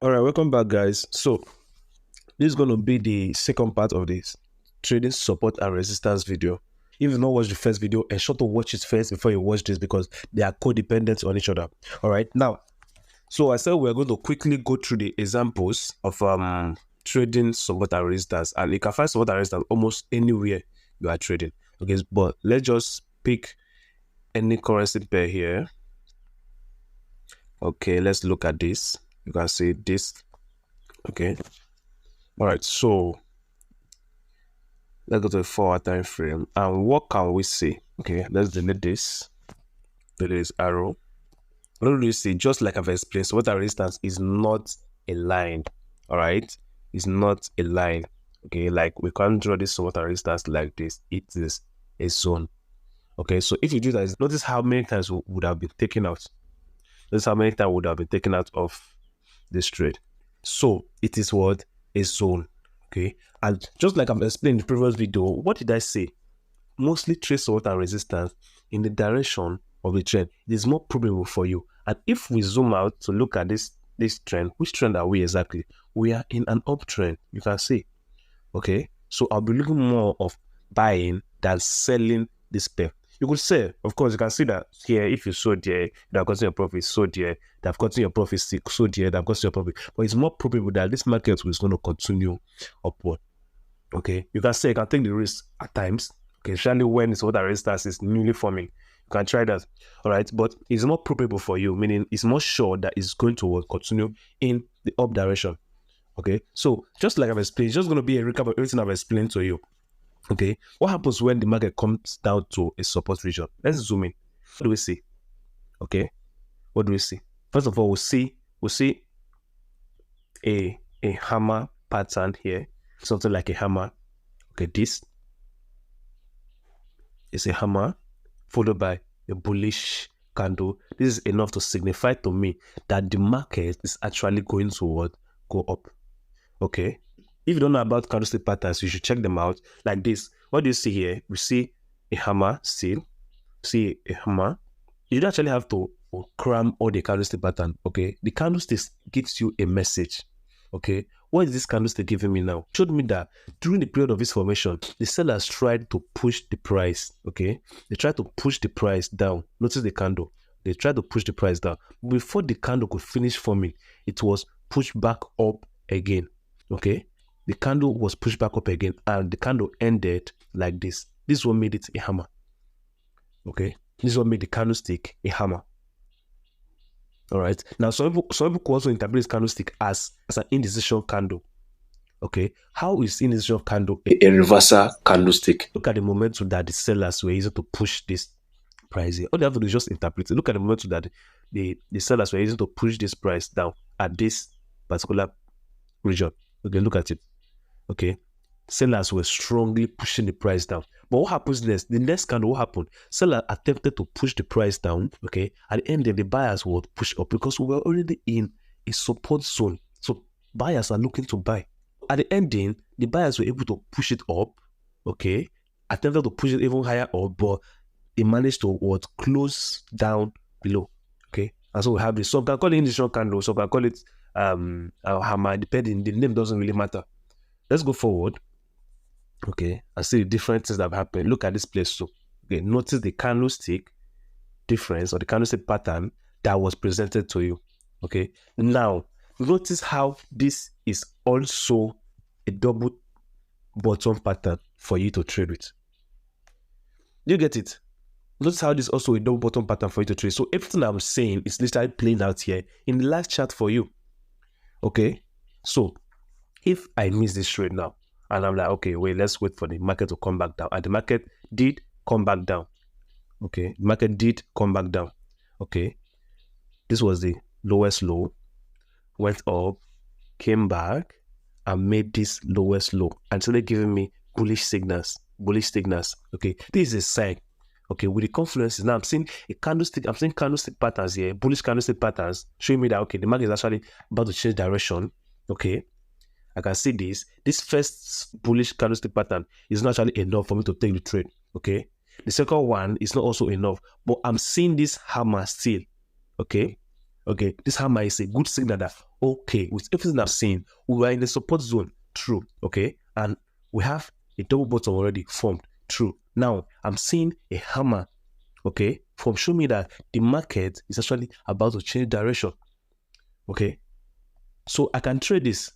All right, welcome back, guys. So this is going to be the second part of this trading support and resistance video. If you not watched the first video, ensure to watch it first before you watch this because they are codependent on each other. All right, now, so I said we're going to quickly go through the examples of trading support and resistance, and you can find support and resistance almost anywhere you are trading. Okay, but let's just pick any currency pair here. Okay, let's look at this. You can see this. Okay. All right, so let's go to the 4-hour time frame. And what can we see? Okay, let's delete this. Delete this arrow. What do you see? Just like I've explained, so what our resistance is not a line. All right, it's not a line. Okay, like we can't draw this support and resistance like this. It is a zone. Okay, so if you do that, notice how many times we would have been taken out. Notice how many times would have been taken out of this trade. So it is what? A zone. Okay, and just like I've explained in the previous video, what did I say? Mostly trace support and resistance in the direction of the trend. It is more probable for you. And if we zoom out to look at this trend, which trend are we exactly? We are in an uptrend. You can see. Okay, so I'll be looking more of buying than selling this pair. You could sell, of course. You can see that here. If you sold there, you have gotten your profit. Sold there, they have gotten your profit. Sold there, they have gotten your profit. But it's more probable that this market is going to continue upward. Okay, you can say you can take the risk at times. Okay, especially when it's what the resistance is newly forming. You can try that. All right, but it's more probable for you, meaning it's more sure that it's going to continue in the up direction. Okay, so just like I've explained, it's just going to be a recap of everything I've explained to you. Okay, what happens when the market comes down to a support region? Let's zoom in. What do we see? Okay, what do we see? First of all, we'll see a hammer pattern here, something like a hammer. Okay, this is a hammer followed by a bullish candle. This is enough to signify to me that the market is actually going to what? Go up. Okay. If you don't know about candlestick patterns, you should check them out like this. What do you see here? We see a hammer still. See a hammer. You don't actually have to cram all the candlestick pattern. Okay. The candlestick gives you a message. Okay. What is this candlestick giving me now? It showed me that during the period of its formation, the sellers tried to push the price. Okay. They tried to push the price down. Notice the candle. They tried to push the price down. Before the candle could finish forming, it was pushed back up again. Okay. The candle was pushed back up again and the candle ended like this. This is what made it a hammer. Okay. This is what made the candlestick a hammer. All right. Now, some people could also interpret this candlestick as an indecision candle. Okay. How is indecision candle a reversal candlestick? Look at the momentum that the sellers were using to push this price here. All they have to do is just interpret it. Look at the momentum that the sellers were using to push this price down at this particular region. Okay, look at it. Okay. Sellers were strongly pushing the price down. But what happens next? The next candle, what happened? Seller attempted to push the price down. Okay. At the end, the buyers would push up because we were already in a support zone. So buyers are looking to buy. At the ending, the buyers were able to push it up. Okay. Attempted to push it even higher up, but they managed to close down below. Okay. And so we have this. Some can call it indecision candle, some can call it hammer, depending. The name doesn't really matter. Let's go forward. Okay, I see the different things that have happened. Look at this place too. Okay, notice the candlestick difference or the candlestick pattern that was presented to you. Okay, now notice how this is also a double bottom pattern for you to trade with. You get it? Notice how this is also a double bottom pattern for you to trade. So everything I'm saying is literally playing out here in the last chart for you. Okay, so if I miss this trade now, and I'm like, okay, wait, let's wait for the market to come back down. And the market did come back down. Okay, the market did come back down. Okay, this was the lowest low, went up, came back, and made this lowest low. And so they're giving me bullish signals. Okay, this is a sign. Okay, with the confluences, now I'm seeing a candlestick, I'm seeing candlestick patterns here, bullish candlestick patterns, showing me that, okay, the market is actually about to change direction. Okay, I can see this. This first bullish candlestick pattern is not actually enough for me to take the trade. Okay. The second one is not also enough, but I'm seeing this hammer still. Okay. Okay, this hammer is a good signal that, okay, with everything I've seen, we are in the support zone. True. Okay, and we have a double bottom already formed. True. Now I'm seeing a hammer. Okay, from show me that the market is actually about to change direction. Okay, so I can trade this.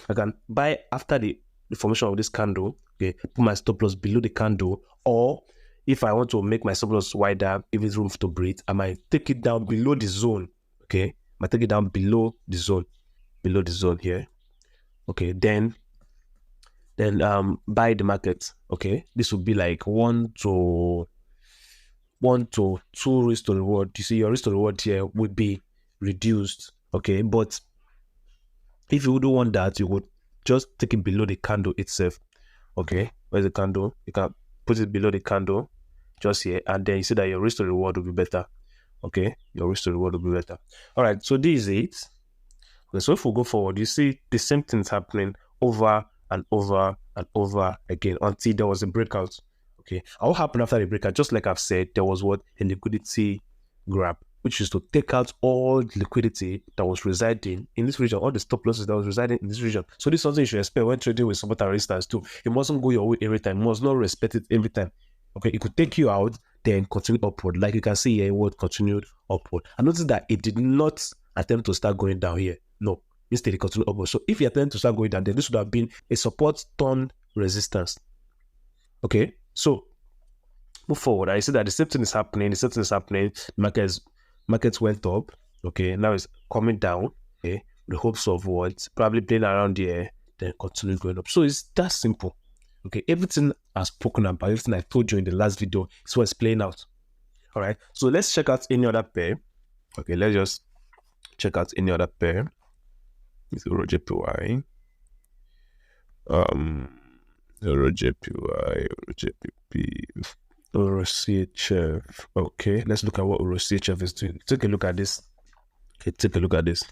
I can buy after the formation of this candle. Okay, put my stop loss below the candle, or if I want to make my stop loss wider, give it room to breathe, I might take it down below the zone. Okay, I might take it down below the zone here. Okay, then buy the market. Okay, this would be like 1 to 2 risk to reward. You see, your risk to reward here would be reduced. Okay, but if you don't want that, you would just take it below the candle itself. Okay, where's the candle? You can put it below the candle, just here, and then you see that your risk to reward will be better. Okay, your risk to reward will be better. All right, so this is it. Okay, so if we go forward, you see the same things happening over and over and over again until there was a breakout. Okay, and what happened after the breakout? Just like I've said, there was what? A liquidity grab, which is to take out all the liquidity that was residing in this region, all the stop losses that was residing in this region. So this is something you should expect when trading with support and resistance too. It mustn't go your way every time. You must not respect it every time. Okay, it could take you out, then continue upward. Like you can see here, it would continued upward. I noticed that it did not attempt to start going down here. No, instead it continued upward. So if you attempt to start going down, then this would have been a support turned resistance. Okay, so move forward. I see that the same thing is happening. The markets went up. Okay, now it's coming down. Okay, with the hopes of what? Probably playing around here, then continue going up. So it's that simple. Okay, everything I've spoken about, everything I told you in the last video is what's playing out. All right, so let's check out any other pair. Okay, let's just check out any other pair. It's EURJPY. EURJPY, EURJPP, EURCHF. Okay, let's look at what EURCHF is doing. Take a look at this. Okay, take a look at this.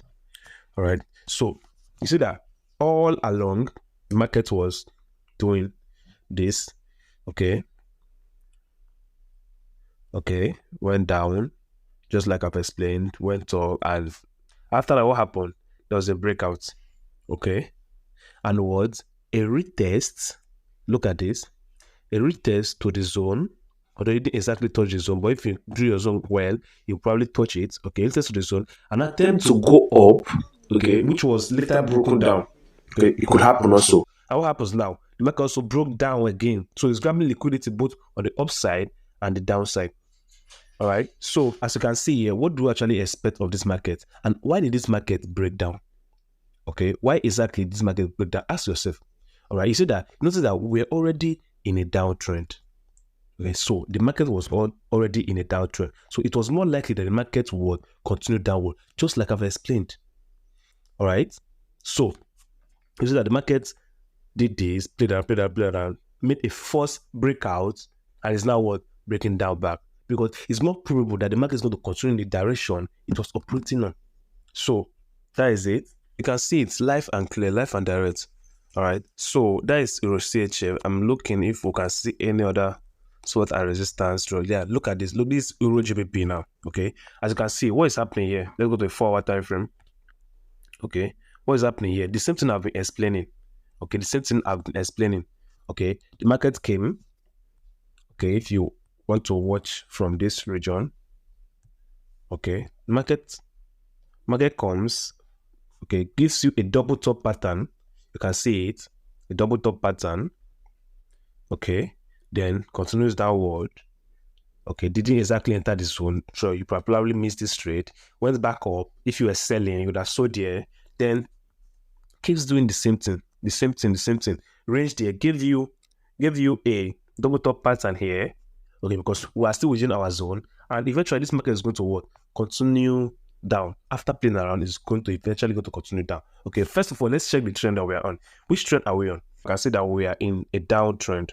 All right, so you see that all along the market was doing this. Okay, went down, just like I've explained, went up, and after that, what happened? There was a breakout. Okay, and what? A retest. Look at this. A retest to the zone. Although you didn't exactly touch the zone, but if you drew your zone well, you probably touch it. Okay, retest to the zone. An attempt to go up. Okay, which was later broken down. Okay, it could happen also. And what happens now? The market also broke down again. So it's grabbing liquidity both on the upside and the downside. All right. So as you can see here, what do you actually expect of this market? And why did this market break down? Okay, why exactly did this market break down? Ask yourself. All right, you see that, notice that we're already in a downtrend. Okay, so the market was already in a downtrend. So it was more likely that the market would continue downward, just like I've explained. All right, so you see that the market did this, played around, made a first breakout, and is now what? Breaking down back. Because it's more probable that the market is going to continue in the direction it was operating on. So that is it. You can see it's live and clear, live and direct. All right, so that is EURCHF. I'm looking if we can see any other support and resistance draw. Yeah, look at this. Look, this EURJPP now. Okay, as you can see, what is happening here? Let's go to the 4-hour time frame. Okay, what is happening here? The same thing I've been explaining. Okay, the same thing I've been explaining. Okay, the market came. Okay, if you want to watch from this region. Okay, market comes. Okay, gives you a double top pattern. You can see it, a double top pattern. Okay, then continues downward. Okay, didn't exactly enter this zone, so you probably missed this trade. Went back up. If you were selling, you would have sold there. Then keeps doing the same thing. Range there, give you a double top pattern here. Okay, because we are still within our zone, and eventually this market is going to what? Continue down. After playing around, it's going to eventually continue down. Okay, first of all, let's check the trend that we are on. Which trend are we on? I can see that we are in a downtrend.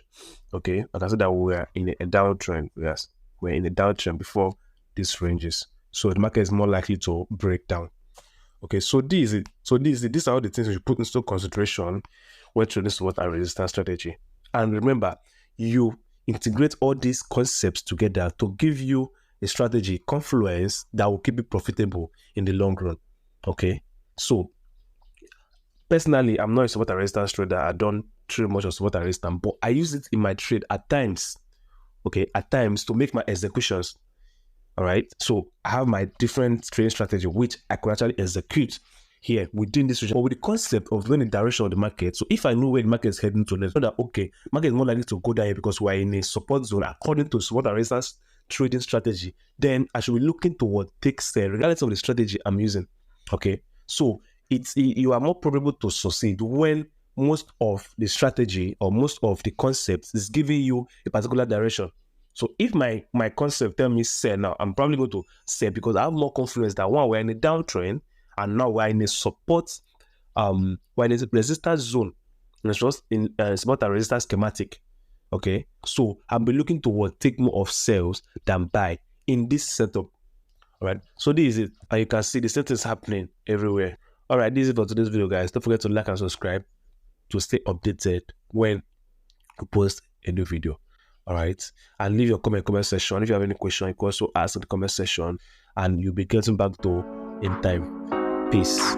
Okay, I can see that we are in a downtrend. Yes, we're in a downtrend before these ranges. So the market is more likely to break down. Okay, so these are all the things you put into consideration when trading support and resistance strategy. And remember, you integrate all these concepts together to give you a strategy, confluence that will keep it profitable in the long run. Okay. So personally, I'm not a support and resistance trader. I don't trade much of support and resistance, but I use it in my trade at times. Okay, at times to make my executions. All right. So I have my different trading strategy, which I could actually execute here within this region. But with the concept of knowing the direction of the market. So if I know where the market is heading to, let's know that, okay, market is more likely to go down here because we're in a support zone according to support and resistance trading strategy, then I should be looking toward take sell regardless of the strategy I'm using. Okay. So you are more probable to succeed when most of the strategy or most of the concepts is giving you a particular direction. So if my concept tell me sell now, I'm probably going to sell because I have more confidence that one, we're in a downtrend and now we're in a support, we're in a resistance zone. And it's just in support and resistance schematic. Okay. So I'll be looking toward take more of sales than buy in this setup. All right. So this is it. And you can see the same things happening everywhere. All right. This is it for today's video, guys. Don't forget to like and subscribe to stay updated when I post a new video. All right. And leave your comment section. If you have any question, you can also ask in the comment section and you'll be getting back to in time. Peace.